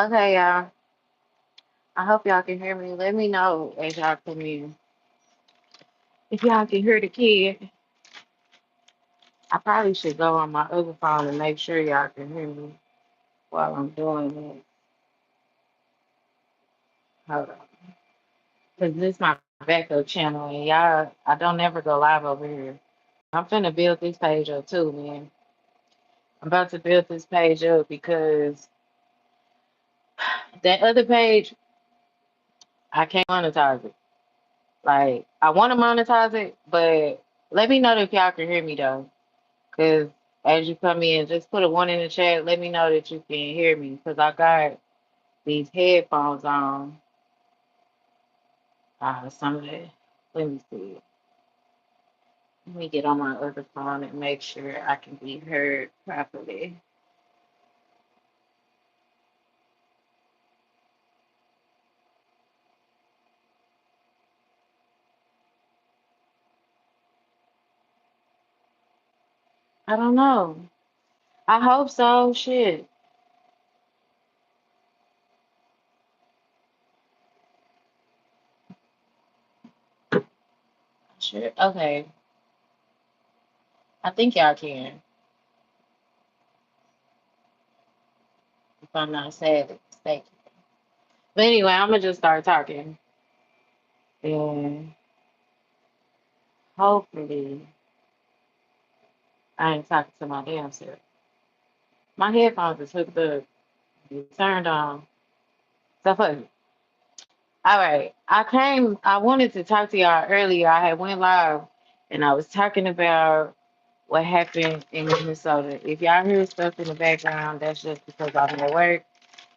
Okay, y'all. I hope y'all can hear me. Let me know as y'all come in. If y'all can hear the kid, I probably should go on my other phone and make sure y'all can hear me while I'm doing it. Hold on. Because this is my backup channel, and y'all, I don't ever go live over here. I'm finna build this page up too, man. I'm about to build this page up because that other page, I can't monetize it. Like, I want to monetize it, but let me know if y'all can hear me though. Because as you come in, just put a one in the chat. Let me know that you can hear me because I got these headphones on. Some of that. Let me see. Let me get on my other phone and make sure I can be heard properly. I don't know. I hope so. Shit. Sure. Okay. I think y'all can, if I'm not saying mistaken. But anyway, I'm gonna just start talking, and hopefully, I ain't talking to my damn self. My headphones is hooked up, it's turned on. So fuck it. All right. I wanted to talk to y'all earlier. I had went live and I was talking about what happened in Minnesota. If y'all hear stuff in the background, that's just because I'm at work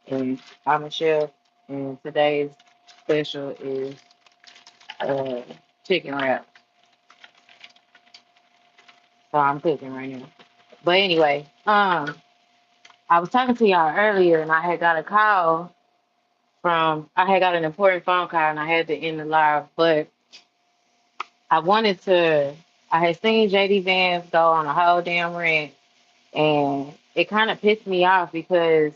and I'm a chef, and today's special is uh chicken wrap. So I'm cooking right now. But anyway, I was talking to y'all earlier and I had got a call I had got an important phone call and I had to end the live, but I wanted to. I had seen JD Vance go on a whole damn rant, and it kind of pissed me off because,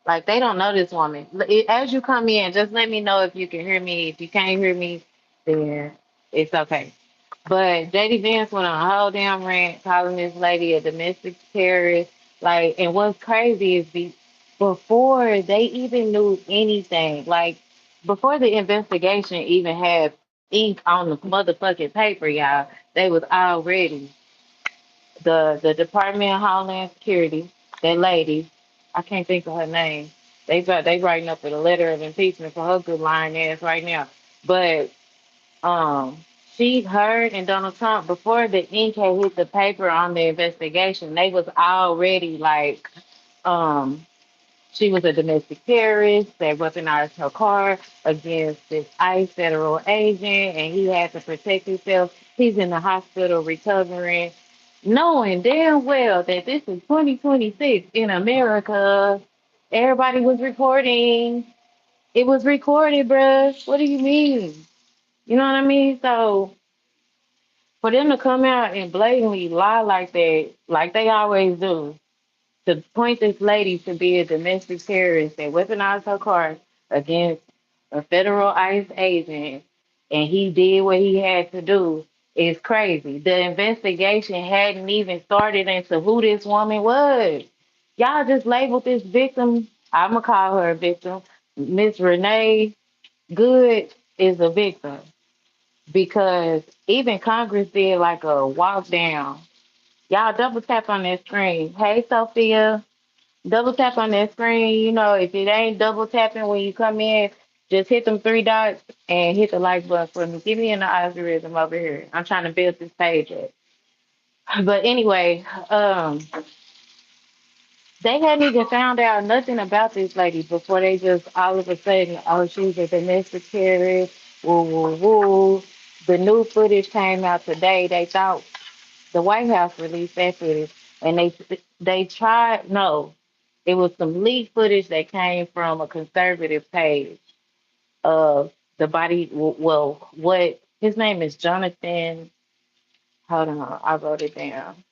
like, they don't know this woman. As you come in, just let me know if you can hear me. If you can't hear me, then it's okay. But JD Vance went on a whole damn rant calling this lady a domestic terrorist. Like, and what's crazy is before they even knew anything, like before the investigation even had ink on the motherfucking paper, y'all, they was already the Department of Homeland Security, that lady, I can't think of her name. They writing up a letter of impeachment for her good lying ass right now. But um, she heard and Donald Trump before the ink had hit the paper on the investigation, they was already like, um, she was a domestic terrorist. They weaponized her car against this ICE federal agent, and he had to protect himself. He's in the hospital recovering, knowing damn well that this is 2026 in America. Everybody was recording. It was recorded, bruh. What do you mean? You know what I mean? So for them to come out and blatantly lie like that, like they always do, to point this lady to be a domestic terrorist and weaponize her car against a federal ICE agent, and he did what he had to do is crazy. The investigation hadn't even started into who this woman was. Y'all just labeled this victim. I'm gonna call her a victim. Miss Renee Good is a victim because even Congress did like a walk down. Y'all double tap on that screen. Hey, Sophia, double tap on that screen. You know, if it ain't double tapping when you come in, just hit them three dots and hit the like button for me. Give me an algorithm over here. I'm trying to build this page up. But anyway, they hadn't even found out nothing about this lady before they just all of a sudden, oh, she's a domestic terrorist. Woo, woo, woo. The new footage came out today. They thought the White House released that footage, and they tried. No, it was some leaked footage that came from a conservative page of the body. Well, what his name is Jonathan. Hold on, I wrote it down.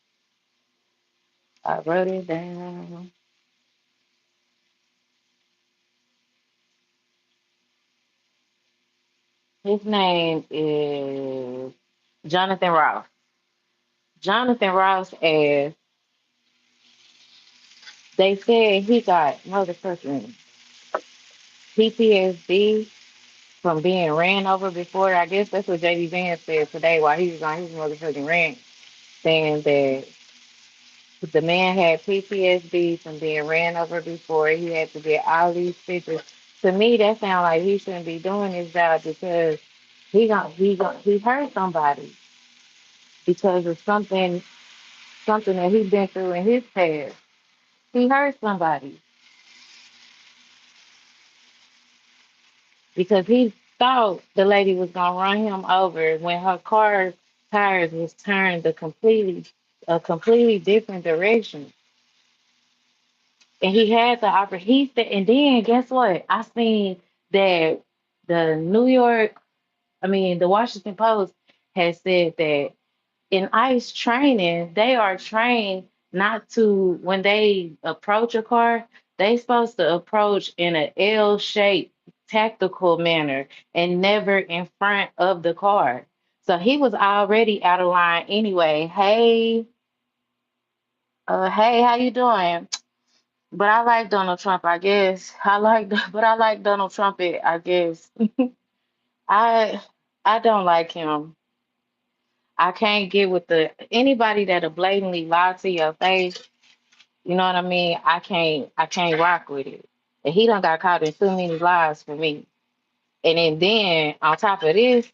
I wrote it down. His name is Jonathan Ross. Jonathan Ross, as they said, he got motherfucking PTSD from being ran over before. I guess that's what JD Vance said today while he was on his motherfucking rant, saying that the man had PTSD from being ran over before. He had to get all these pictures. To me, that sounds like he shouldn't be doing his job because he hurt somebody because of something that he been through in his past. He hurt somebody because he thought the lady was gonna run him over when her car tires was turned a completely different direction. And he had the opportunity. He said, and then guess what? I seen that the New York, I mean, the Washington Post has said that in ICE training, they are trained not to, when they approach a car, they supposed to approach in an L-shaped tactical manner and never in front of the car. So he was already out of line anyway. Hey, how you doing? But I like Donald Trump, I guess. But I like Donald Trump, I guess. I I don't like him. I can't get with the anybody that'll blatantly lie to your face. You know what I mean? I can't rock with it. And he done got caught in too many lies for me. And then on top of this,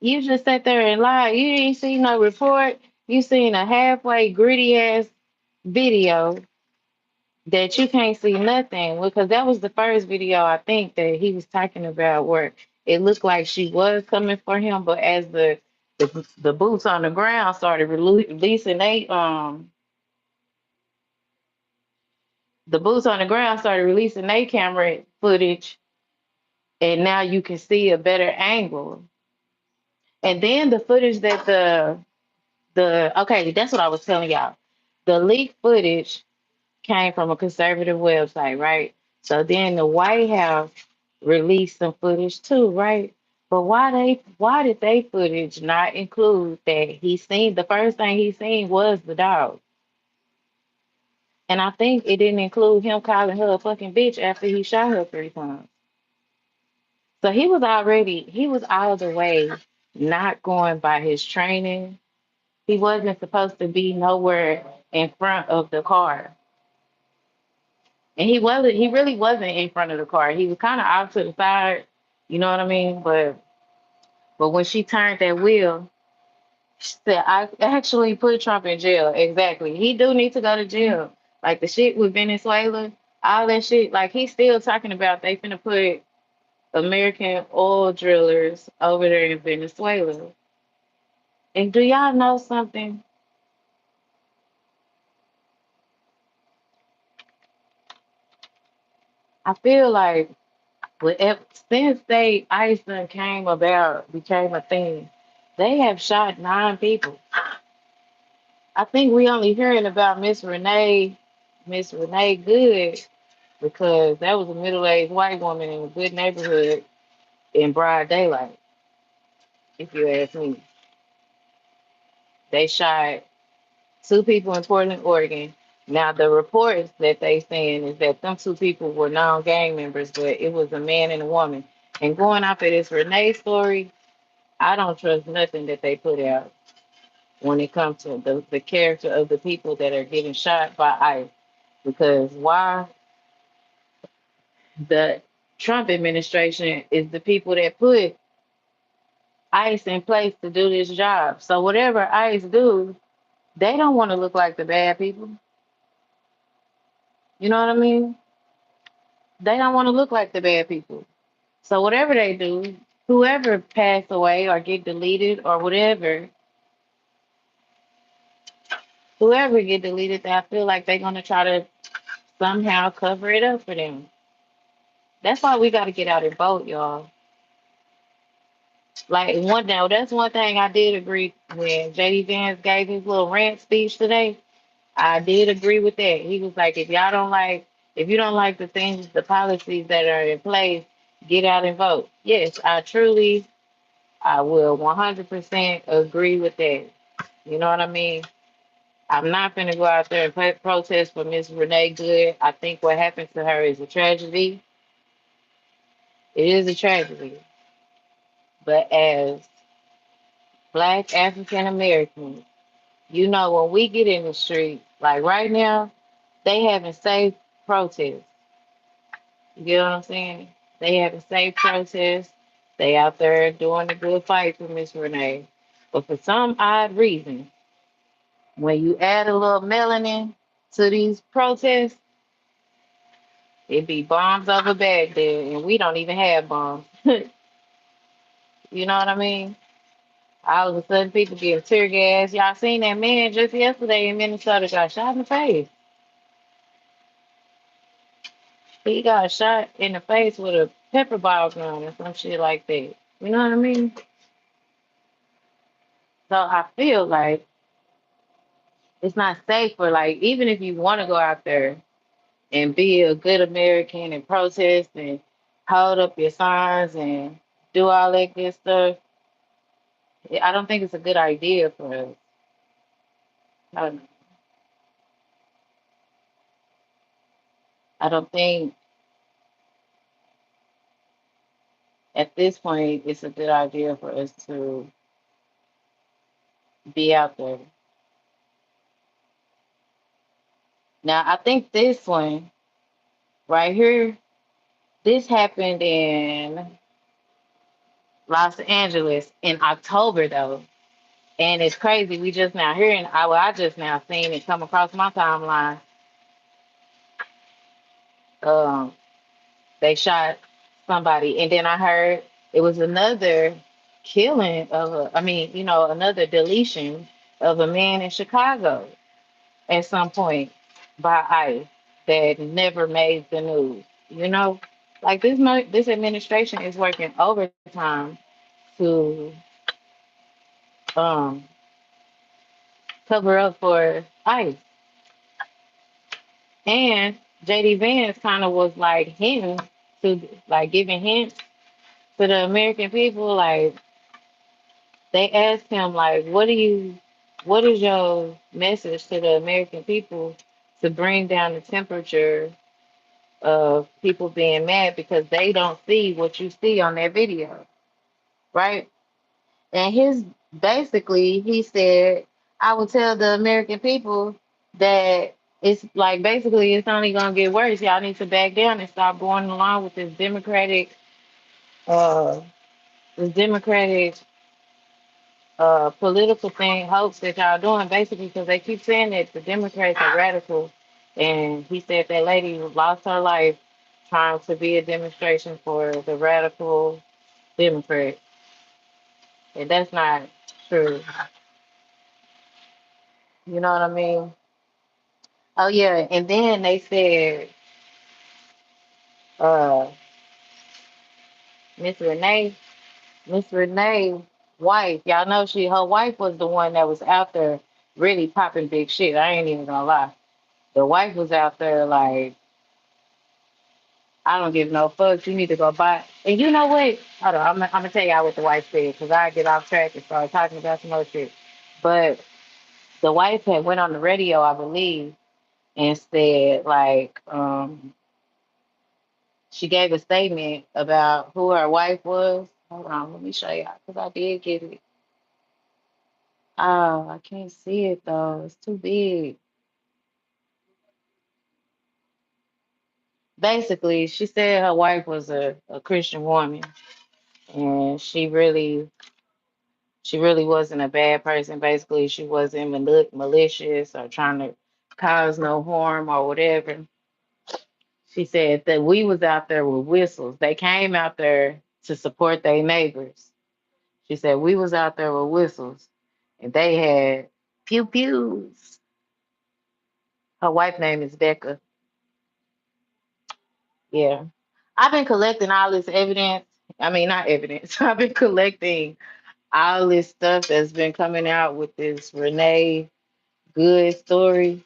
you just sat there and lied. You didn't see no report. You seen a halfway gritty ass video that you can't see nothing because that was the first video I think that he was talking about where it looked like she was coming for him, but as the boots on the ground started releasing the boots on the ground started releasing their camera footage, and now you can see a better angle. And then the footage that the okay, that's what I was telling y'all. The leaked footage came from a conservative website, right? So then the White House released some footage too, right? But why did they footage not include that he seen the first thing he seen was the dog? And I think it didn't include him calling her a fucking bitch after he shot her 3 times. So he was all the way not going by his training. He wasn't supposed to be nowhere in front of the car. And he really wasn't in front of the car. He was kind of off to the side, you know what I mean? But when she turned that wheel, she said, I actually put Trump in jail. Exactly. He do need to go to jail. Like the shit with Venezuela, all that shit, like he's still talking about they finna put American oil drillers over there in Venezuela. And do y'all know something? I feel like since ICE done became a thing, they have shot 9 people. I think we only hearing about Miss Renee Good, because that was a middle-aged white woman in a good neighborhood in broad daylight. If you ask me, they shot 2 people in Portland, Oregon. Now the reports that they saying is that them 2 people were non-gang members, but it was a man and a woman. And going off of this Renee story, I don't trust nothing that they put out when it comes to the character of the people that are getting shot by ICE. Because why the Trump administration is the people that put ICE in place to do this job. So whatever ICE do, they don't want to look like the bad people. You know what I mean? They don't want to look like the bad people. So whatever they do, whoever pass away or get deleted or whoever get deleted, I feel like they're gonna try to somehow cover it up for them. That's why we got to get out and vote, y'all. Like one now, that's one thing I did agree when JD Vance gave his little rant speech today. I did agree with that. He was like, if you don't like the things, the policies that are in place, Get out and vote. Yes, I will 100% agree with that. You know what I mean? I'm not going to go out there and protest for Miss Renee Good. I think what happened to her is a tragedy. It is a tragedy. But as Black African Americans, you know, when we get in the street, like right now, they having safe protests. You get what I'm saying? They having safe protests. They out there doing a good fight for Miss Renee. But for some odd reason, when you add a little melanin to these protests, it be bombs over Baghdad, and we don't even have bombs. You know what I mean? All of a sudden, people getting tear gas. Y'all seen that man just yesterday in Minnesota got shot in the face. He got shot in the face with a pepper ball gun or some shit like that. You know what I mean? So I feel like it's not safe for like even if you want to go out there and be a good American and protest and hold up your signs and do all that good stuff. I don't think it's a good idea for us. I, I don't think at this point it's a good idea for us to be out there. Now I think this one right here, this happened in Los Angeles in October though. And it's crazy. We just now hearing I just now seen it come across my timeline. Um they shot somebody and then I heard it was another killing of another deletion of a man in Chicago at some point by ICE that never made the news. You know, like this administration is working overtime to um cover up for ICE. And JD Vance kind of was like hinting to like giving hints to the American people. Like they asked him like, what is your message to the American people to bring down the temperature of people being mad because they don't see what you see on that video, right? And his basically he said, I would tell the American people that it's like basically it's only gonna get worse. Y'all need to back down and stop going along with uh this democratic political thing hopes that y'all doing basically because they keep saying that the Democrats are radical. And he said that lady lost her life trying to be a demonstration for the radical Democrat. And that's not true. You know what I mean? Oh yeah, and then they said uh Miss Renee, Miss Renee wife, y'all know her wife was the one that was out there really popping big shit. I ain't even gonna lie. The wife was out there like, I don't give no fucks. You need to go buy. And you know what? Hold on, I'm gonna tell y'all what the wife said because I get off track and start talking about some other shit. But the wife had went on the radio, I believe, and said like, she gave a statement about who her wife was. Hold on, let me show y'all because I did get it. Oh, I can't see it though. It's too big. Basically, she said her wife was a Christian woman and she really wasn't a bad person. Basically, she wasn't malicious or trying to cause no harm or whatever. She said that we was out there with whistles. They came out there to support their neighbors. She said we was out there with whistles, and they had pew pews. Her wife name is Becca. Yeah, I've been collecting all this evidence. I mean, not evidence. I've been collecting all this stuff that's been coming out with this Renee Good story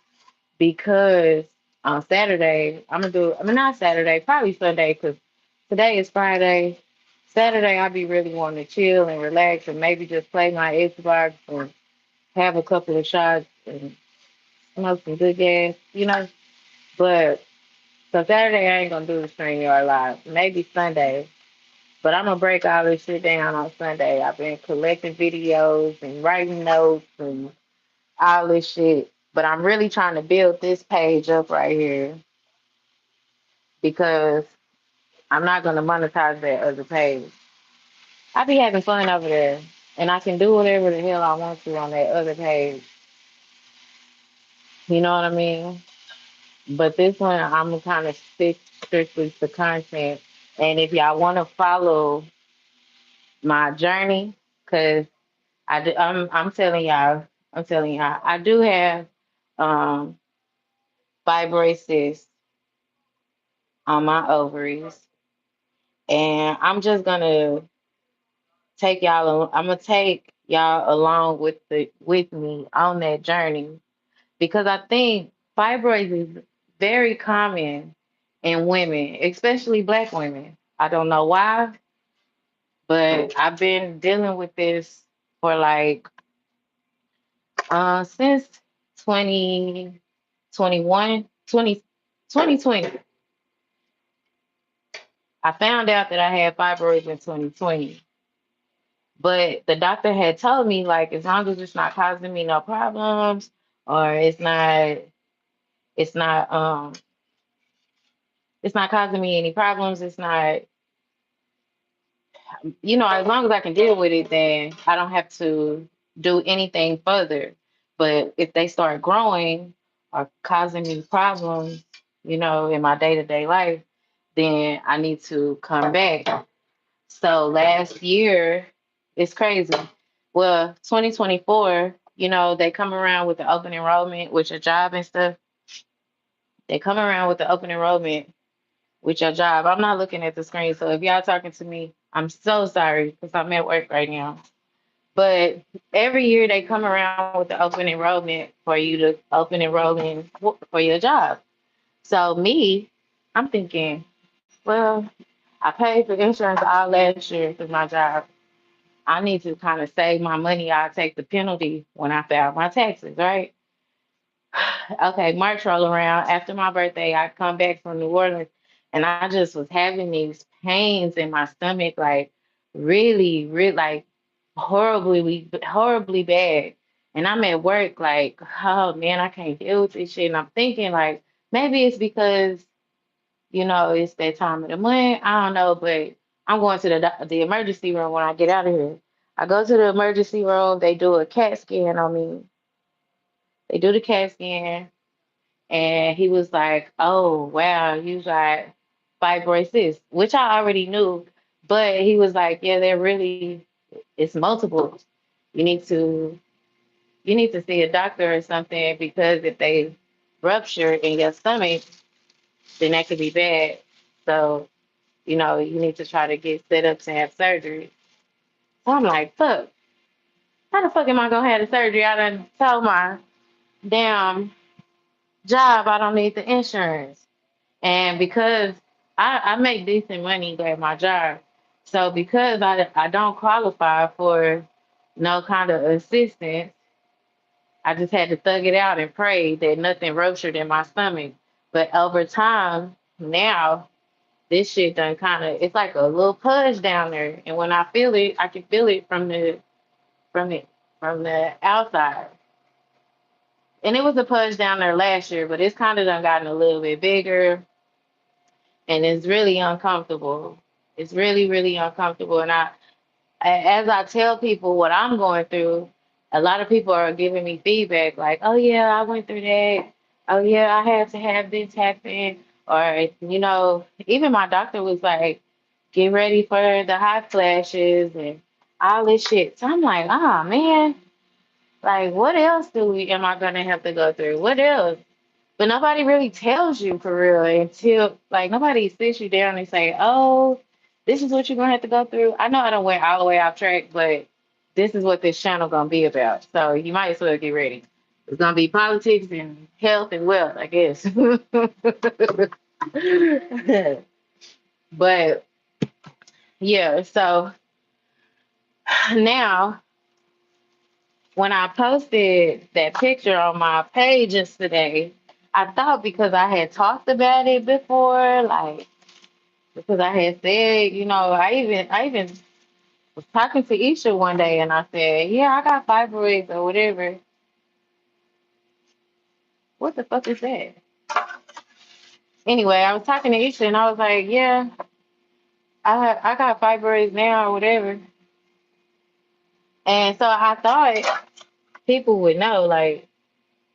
because on Saturday, I'm gonna do, I mean, not Saturday, probably Sunday, because Today is Friday. Saturday, I'll be really wanting to chill and relax and maybe just play my Xbox or have a couple of shots and smoke some good gas. But so Saturday, I ain't gonna do the StreamYard live. Maybe Sunday, but I'm gonna break all this shit down on Sunday. I've been collecting videos and writing notes and all this shit. But I'm really trying to build this page up right here because I'm not gonna monetize that other page. I be having fun over there, and I can do whatever the hell I want to on that other page. You know what I mean? But this one, I'm kind of stick strictly to content. And if y'all want to follow my journey, cause I'm telling y'all, I do have um fibroid cysts on my ovaries, and I'm gonna take y'all along with me on that journey because I think fibroids is very common in women, especially Black women. I don't know why, but I've been dealing with this for like since 2021, 2020. I found out that I had fibroids in 2020, but the doctor had told me like as long as it's not causing me no problems or it's not it's not causing me any problems, it's not as long as I can deal with it, then I don't have to do anything further. But if they start growing or causing me problems, in my day-to-day life, then I need to come back. So last year, it's crazy. Well, 2024, they come around with the open enrollment with your job and stuff. They come around with the open enrollment with your job. I'm not looking at the screen, so if y'all talking to me, I'm so sorry because I'm at work right now. But every year they come around with the open enrollment for you to open enrollment for your job. So me, I'm thinking, well, I paid for insurance all last year for my job. I need to kind of save my money. I'll take the penalty when I file my taxes, right? Okay, March roll around. After my birthday, I come back from New Orleans and I just was having these pains in my stomach, like really, really, like horribly bad. And I'm at work, like, oh man, I can't deal with this shit. And I'm thinking, like, maybe it's because, it's that time of the month. I don't know, but I'm going to the emergency room when I get out of here. I go to the emergency room, they do a CAT scan on me. They do the CAT scan and he was like, "Oh, wow, you got fibrosis," which I already knew. But he was like, "Yeah, it's multiple. You need to, you need to see a doctor or something because if they rupture in your stomach, then that could be bad. So, you need to try to get set up to have surgery." So I'm like, "Fuck, how the fuck am I gonna have the surgery? I done told my damn job I don't need the insurance." And because I make decent money at my job, so because I don't qualify for no kind of assistance, I just had to thug it out and pray that nothing ruptured in my stomach. But over time, now this shit done kind of it's like a little pudge down there, and when I feel it, I can feel it from the from the outside. And it was a pudge down there last year, but it's kind of done gotten a little bit bigger and it's really uncomfortable. It's really, really uncomfortable. And as I tell people what I'm going through, a lot of people are giving me feedback like, "Oh yeah, I went through that. Oh yeah, I had to have this happen." Or even my doctor was like, "Get ready for the hot flashes and all this shit." So I'm like, "Ah man, like what else am I gonna have to go through? What else?" But nobody really tells you for real until like nobody sits you down and say, "Oh, this is what you're gonna have to go through." I know I don't went all the way off track, but this is what this channel gonna be about. So you might as well get ready. It's gonna be politics and health and wealth, I guess. But yeah, so now when I posted that picture on my page yesterday, I thought because I had talked about it before, like because I had said, I even was talking to Isha one day and I said, yeah, I got fibroids or whatever. What the fuck is that? Anyway, I was talking to Isha and I was like, yeah, I got fibroids now or whatever. And so I thought people would know, like,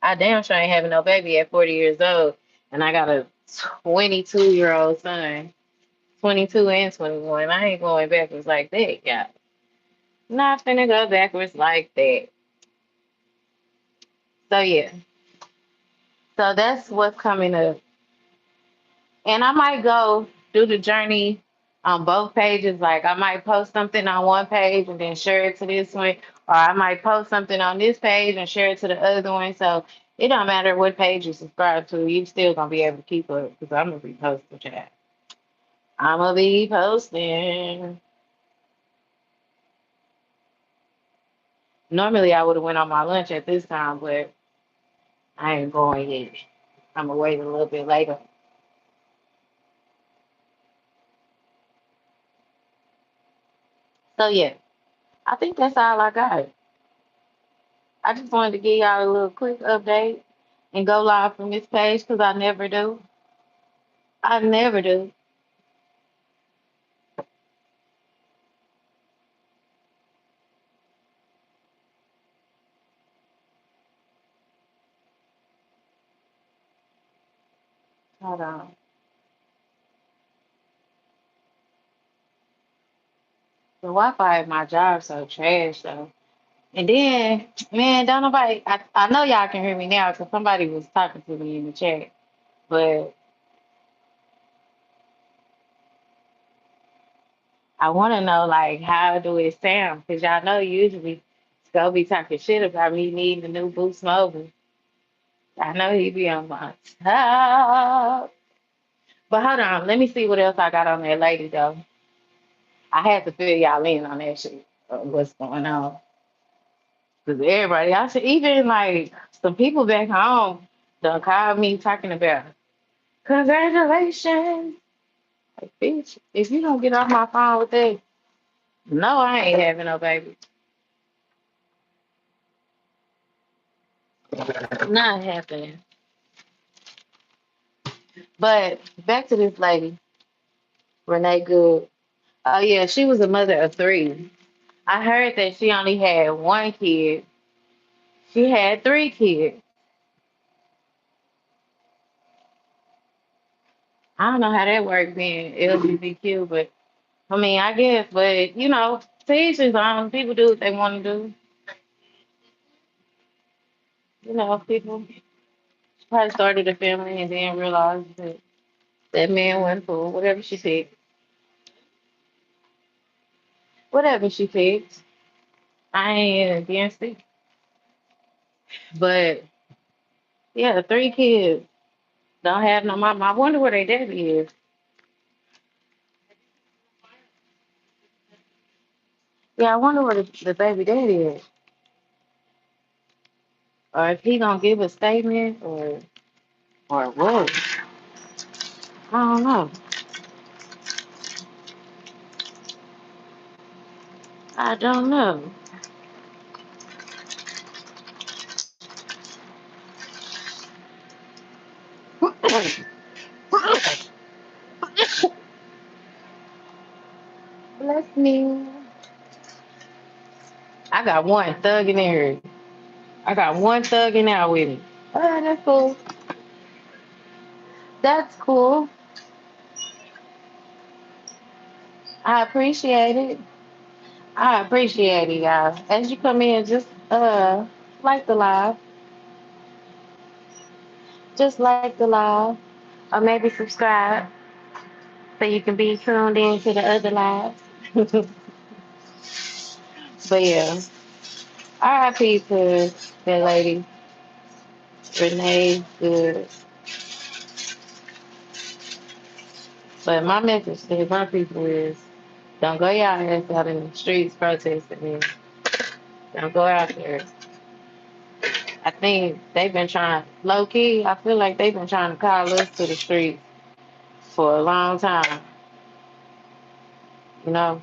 I damn sure ain't having no baby at 40 years old. And I got a 22-year-old son, 22 and 21. I ain't going backwards like that, yeah. Not finna go backwards like that. So yeah, so that's what's coming up. And I might go do the journey on both pages. Like I might post something on one page and then share it to this one, or I might post something on this page and share it to the other one. So it don't matter what page you subscribe to, you still gonna be able to keep up because I'm gonna be posting chat. I'm gonna be posting. Normally I would have went on my lunch at this time, but I ain't going yet. I'm gonna wait a little bit later. So yeah, I think that's all I got. I just wanted to give y'all a little quick update and go live from this page because I never do. I never do. Hold on. The Wi-Fi at my job so trash though. And then, man, don't nobody. I know y'all can hear me now because somebody was talking to me in the chat. But I want to know like how do it sound because y'all know usually Scott be talking shit about me needing a new Boost Mobile. I know he be on my top. But hold on, let me see what else I got on there lady though. I had to fill y'all in on that shit. What's going on? Because everybody, I said, even like some people back home done called me talking about congratulations. Like, bitch, if you don't get off my phone with that, no, I ain't having no baby. Not happening. But back to this lady, Renee Good. Oh yeah, she was a mother of three. I heard that she only had one kid. She had three kids. I don't know how that worked being LGBTQ, but I mean, I guess, but to each his own. People do what they want to do. People probably started a family and then realized that that man wasn't for whatever she picked. Whatever she picked, I ain't against it. But yeah, three kids don't have no mama. I wonder where their daddy is. Yeah, I wonder where the baby daddy is, or if he gonna give a statement, or what. I don't know. I don't know. Bless me. I got one thugging in here. I got one thugging out with me. Oh, that's cool. That's cool. I appreciate it. I appreciate it, y'all. As you come in, just like the live, just like the live, or maybe subscribe so you can be tuned in to the other lives. But yeah, R.I.P. to that lady, Renee Good. But my message to my people is Don't go y'all ass out in the streets protesting. Don't go out there. I think they've been trying, low key, I feel like they've been trying to call us to the streets for a long time, you know,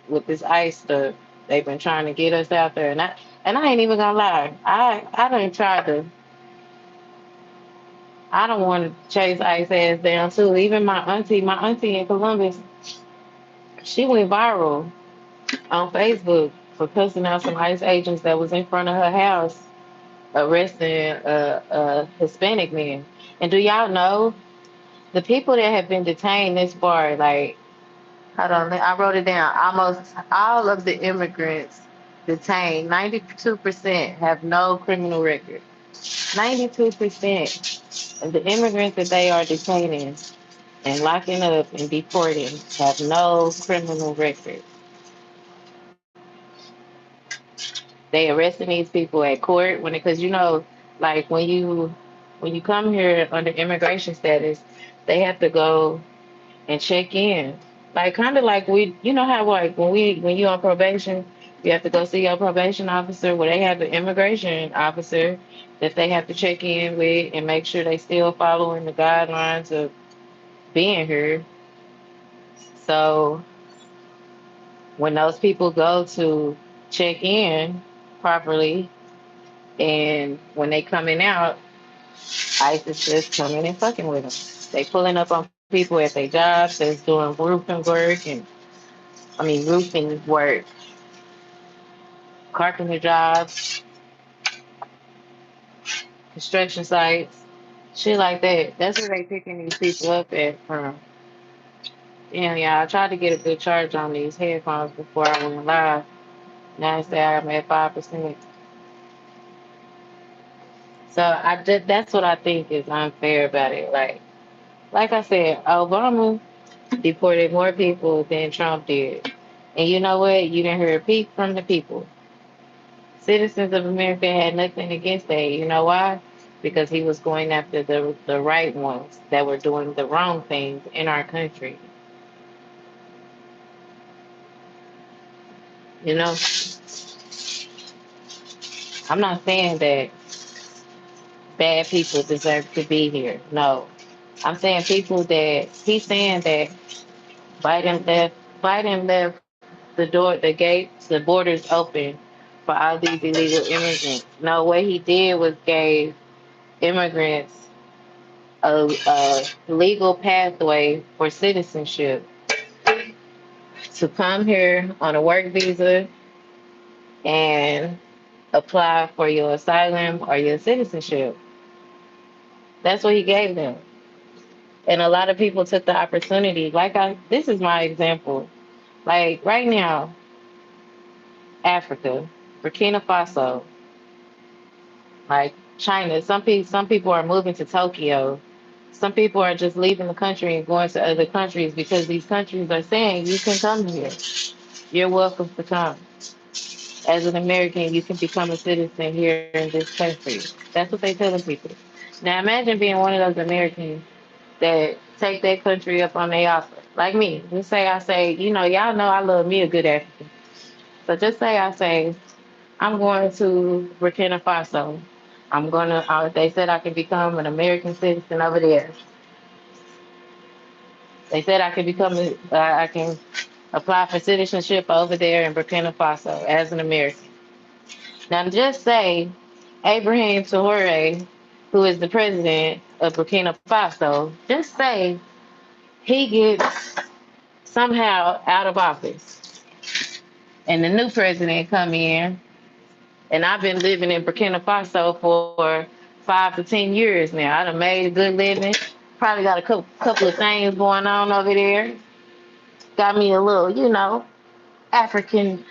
with this ICE stuff. They've been trying to get us out there. And I ain't even gonna lie. I done tried to, I don't want to chase ICE ass down too. Even my auntie in Columbus, she went viral on Facebook for cussing out some ICE agents that was in front of her house arresting a Hispanic man. And do y'all know the people that have been detained this far? Like, hold on, I wrote it down. Almost all of the immigrants detained, 92% have no criminal record. 92% of the immigrants that they are detaining and locking up and deporting have no criminal record. They arresting these people at court when because like when you come here under immigration status, they have to go and check in. Like kind of like you know how like when you on probation, you have to go see your probation officer. Well, they have the immigration officer that they have to check in with and make sure they still following the guidelines of being here. So when those people go to check in properly and when they coming out, ICE is just coming and fucking with them. They pulling up on people at their jobs that's doing roofing work, carpenter jobs, construction sites, shit like that. That's where they picking these people up at from. Damn, yeah, I tried to get a good charge on these headphones before I went live. Now it's say I'm at 5%. So that's what I think is unfair about it. Like I said, Obama deported more people than Trump did. And you know what? You didn't hear a peep from the people. Citizens of America had nothing against that. You know why? Because he was going after the right ones that were doing the wrong things in our country. You know, I'm not saying that bad people deserve to be here. No. I'm saying people that he's saying that Biden left Biden left the gates, the borders open for all these illegal immigrants. No, what he did was gave immigrants a legal pathway for citizenship to come here on a work visa and apply for your asylum or your citizenship. That's what he gave them. And a lot of people took the opportunity. This is my example. Like right now, Africa, Burkina Faso, like China, some people are moving to Tokyo. Some people are just leaving the country and going to other countries because these countries are saying you can come here. You're welcome to come. As an American, you can become a citizen here in this country. That's what they telling people. Now imagine being one of those Americans that take that country up on their offer. Like me. Just say I say, y'all know I love me a good African. So just say I say, I'm going to Burkina Faso. They said I can become an American citizen over there. They said I can apply for citizenship over there in Burkina Faso as an American. Now just say Abraham Traore, who is the president of Burkina Faso, just say he gets somehow out of office and the new president come in, and I've been living in Burkina Faso for 5 to 10 years now. I done made a good living. Probably got a couple of things going on over there. Got me a little, African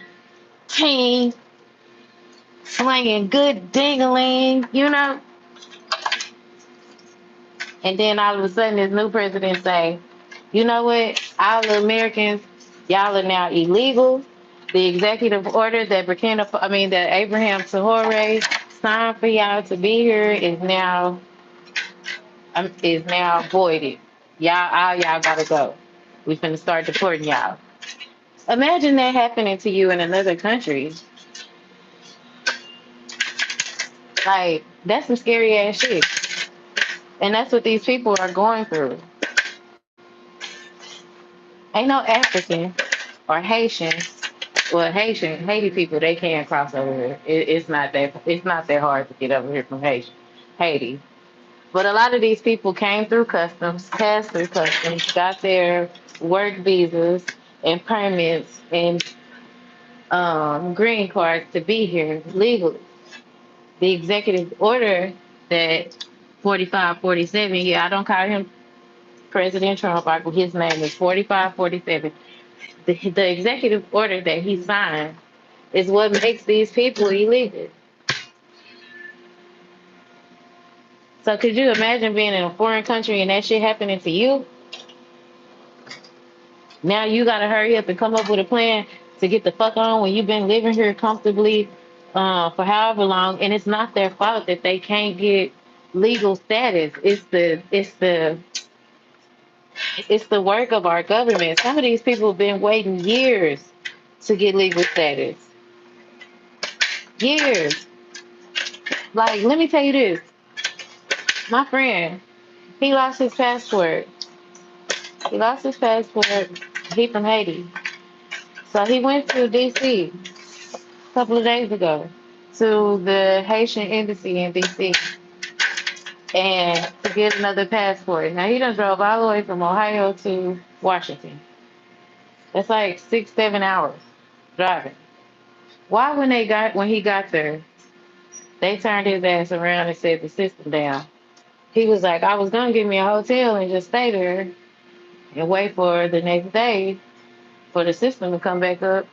team slinging good dingaling. And then all of a sudden, this new president say, you know what? All the Americans, y'all are now illegal. The executive order that Abraham Traore signed for y'all to be here is now voided. All y'all gotta go. We finna start deporting y'all. Imagine that happening to you in another country. Like, that's some scary ass shit. And that's what these people are going through. Ain't no African or Haitian. Well, Haiti people, they can't cross over here. It's not that hard to get over here from Haiti. But a lot of these people came through customs, passed through customs, got their work visas and permits and green cards to be here legally. The executive order that 4547, yeah, I don't call him President Trump, his name is 4547. The executive order that he signed is what makes these people illegal. So could you imagine being in a foreign country and that shit happening to you? Now you gotta hurry up and come up with a plan to get the fuck on when you've been living here comfortably for however long, and it's not their fault that they can't get legal status. It's the work of our government. Some of these people have been waiting years to get legal status. Years. Like, let me tell you this. My friend, he lost his passport. He lost his passport. He from Haiti. So he went to DC a couple of days ago to the Haitian embassy in DC and to get another passport. Now he done drove all the way from Ohio to Washington. That's like 6, 7 hours driving. Why when he got there, they turned his ass around and set the system down. He was like, I was gonna give me a hotel and just stay there and wait for the next day for the system to come back up.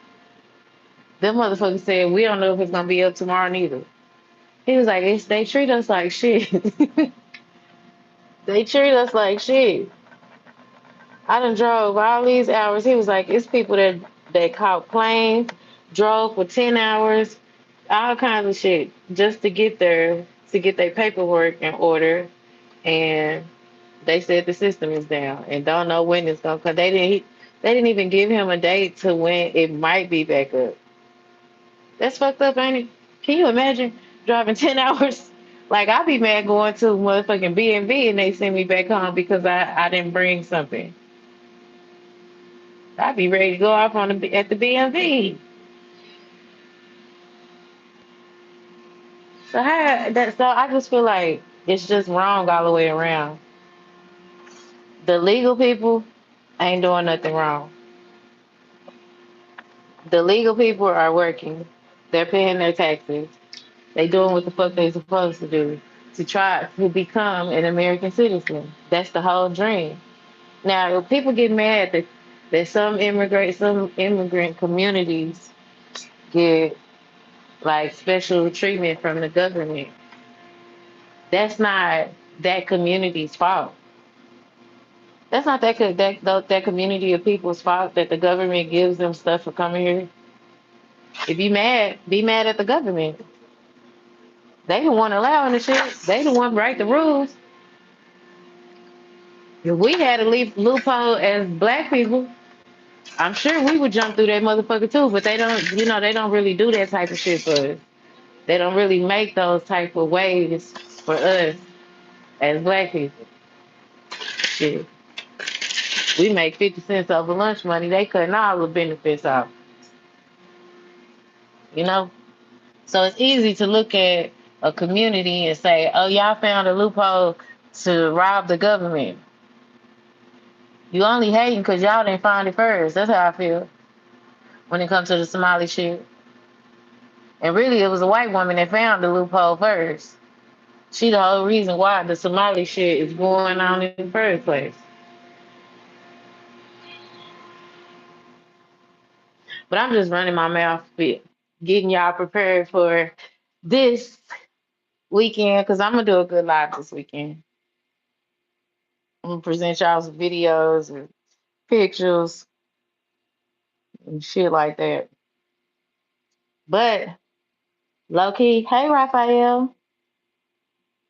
Them motherfuckers said we don't know if it's gonna be up tomorrow neither. He was like, they treat us like shit. They treat us like shit. I done drove all these hours. He was like, it's people that caught planes, drove for 10 hours, all kinds of shit just to get there to get their paperwork in order. And they said the system is down and don't know when it's gonna come. They didn't even give him a date to when it might be back up. That's fucked up, ain't it? Can you imagine driving 10 hours? Like I'd be mad going to motherfucking B and they send me back home because I didn't bring something. I'd be ready to go off at the BMV. So I just feel like it's just wrong all the way around. The legal people ain't doing nothing wrong. The legal people are working. They're paying their taxes. They doing what the fuck they supposed to do to try to become an American citizen. That's the whole dream. Now, people get mad that some immigrant communities get like special treatment from the government. That's not that community's fault. That's not that community of people's fault that the government gives them stuff for coming here. If you mad, be mad at the government. They the one allowing the shit. They the one write the rules. If we had a loophole as black people, I'm sure we would jump through that motherfucker too. But they don't really do that type of shit for us. They don't really make those type of waves for us as black people. Shit, we make 50 cents off of lunch money. They cutting all the benefits off. You know, so it's easy to look at a community and say, "Oh, y'all found a loophole to rob the government." You only hating because y'all didn't find it first. That's how I feel when it comes to the Somali shit. And really, it was a white woman that found the loophole first. She the whole reason why the Somali shit is going on in the first place. But I'm just running my mouth fit, getting y'all prepared for this weekend because I'm gonna do a good live this weekend. I'm gonna present y'all some videos and pictures and shit like that. But low key, hey Raphael,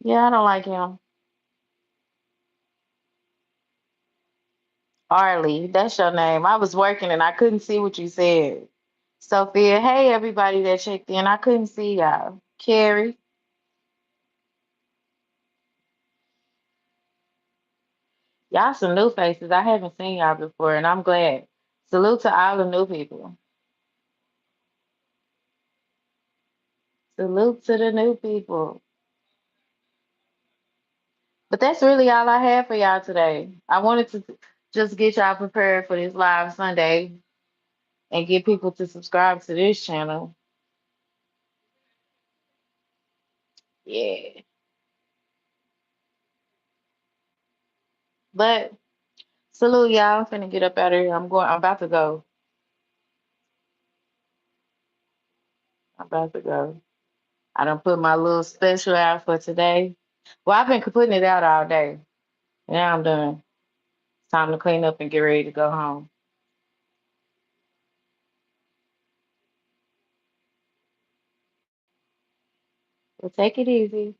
yeah, I don't like him. Arlie, that's your name. I was working and I couldn't see what you said. Sophia, hey everybody that checked in. I couldn't see y'all. Carrie, y'all some new faces. I haven't seen y'all before, and I'm glad. Salute to all the new people. Salute to the new people. But that's really all I had for y'all today. I wanted to just get y'all prepared for this live Sunday and get people to subscribe to this channel. Yeah. But salute y'all. I'm finna get up out of here. I'm about to go. I'm about to go. I done put my little special out for today. Well, I've been putting it out all day. Now I'm done. It's time to clean up and get ready to go home. Well, take it easy.